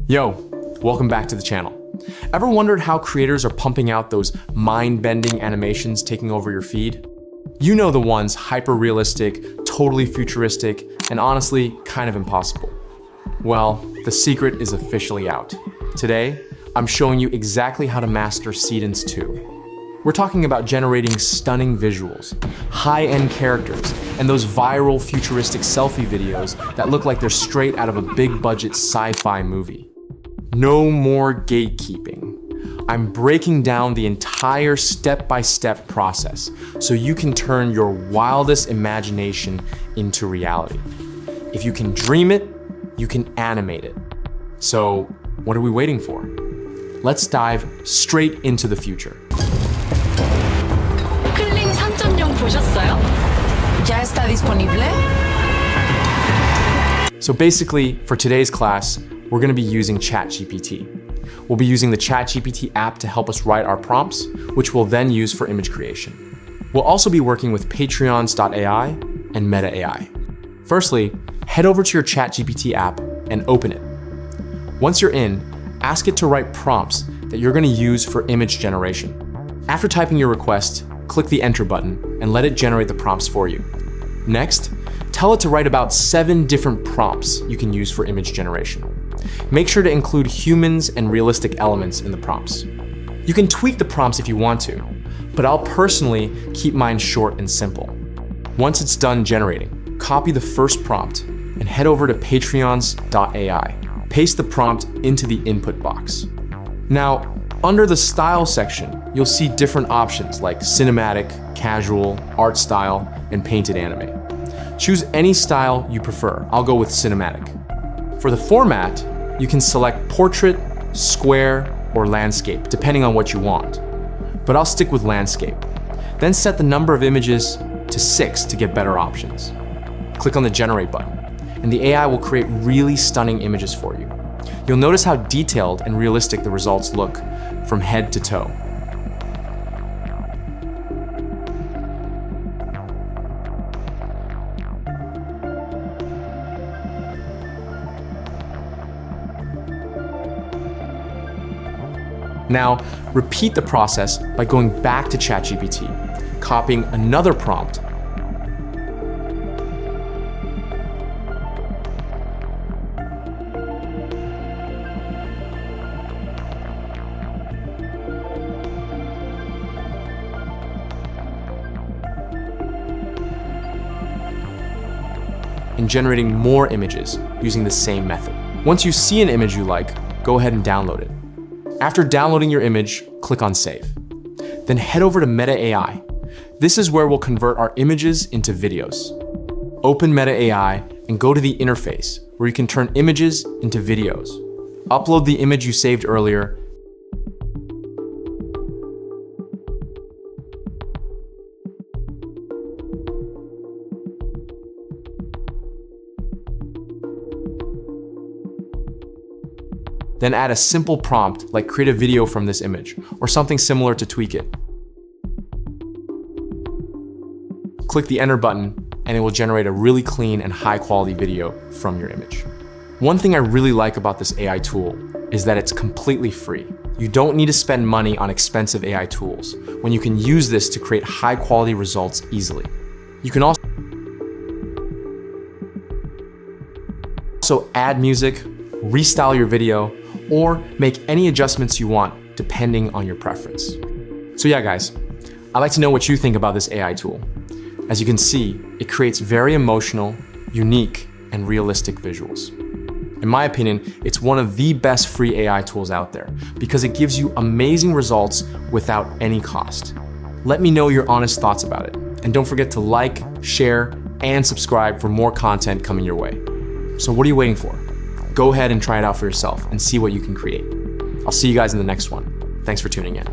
Yo, welcome back to the channel. Ever wondered how creators are pumping out those mind-bending animations taking over your feed? You know the ones hyper-realistic, totally futuristic, and honestly, kind of impossible. Well, the secret is officially out. Today, I'm showing you exactly how to master Seedance 2. We're talking about generating stunning visuals, high-end characters, and those viral futuristic selfie videos that look like they're straight out of a big-budget sci-fi movie. No more gatekeeping. I'm breaking down the entire step-by-step process so you can turn your wildest imagination into reality. If you can dream it, you can animate it. So, what are we waiting for? Let's dive straight into the future. 클링 3.0 보셨어요? ¿Ya está disponible? So basically, for today's class, we're going to be using ChatGPT. We'll be using the ChatGPT app to help us write our prompts, which we'll then use for image creation. We'll also be working with Patreons.ai and Meta AI. Firstly, head over to your ChatGPT app and open it. Once you're in, ask it to write prompts that you're going to use for image generation. After typing your request, click the Enter button and let it generate the prompts for you. Next, tell it to write about 7 different prompts you can use for image generation. Make sure to include humans and realistic elements in the prompts. You can tweak the prompts if you want to, but I'll personally keep mine short and simple. Once it's done generating, copy the first prompt and head over to Patreons.ai. Paste the prompt into the input box. Now, under the style section, you'll see different options like cinematic, casual, art style, and painted anime. Choose any style you prefer. I'll go with cinematic. For the format, you can select portrait, square, or landscape, depending on what you want. But I'll stick with landscape. Then set the number of images to 6 to get better options. Click on the Generate button, and the AI will create really stunning images for you. You'll notice how detailed and realistic the results look from head to toe. Now, repeat the process by going back to ChatGPT, copying another prompt, and generating more images using the same method. Once you see an image you like, go ahead and download it. After downloading your image, click on Save. Then head over to Meta AI. This is where we'll convert our images into videos. Open Meta AI and go to the interface where you can turn images into videos. Upload the image you saved earlier, then add a simple prompt like create a video from this image or something similar to tweak it. Click the Enter button and it will generate a really clean and high quality video from your image. One thing I really like about this AI tool is that it's completely free. You don't need to spend money on expensive AI tools when you can use this to create high quality results easily. You can also add music, restyle your video, or make any adjustments you want depending on your preference. So yeah guys, I'd like to know what you think about this AI tool. As you can see, it creates very emotional, unique, and realistic visuals. In my opinion, it's one of the best free AI tools out there because it gives you amazing results without any cost. Let me know your honest thoughts about it. And don't forget to like, share, and subscribe for more content coming your way. So what are you waiting for? Go ahead and try it out for yourself and see what you can create. I'll see you guys in the next one. Thanks for tuning in.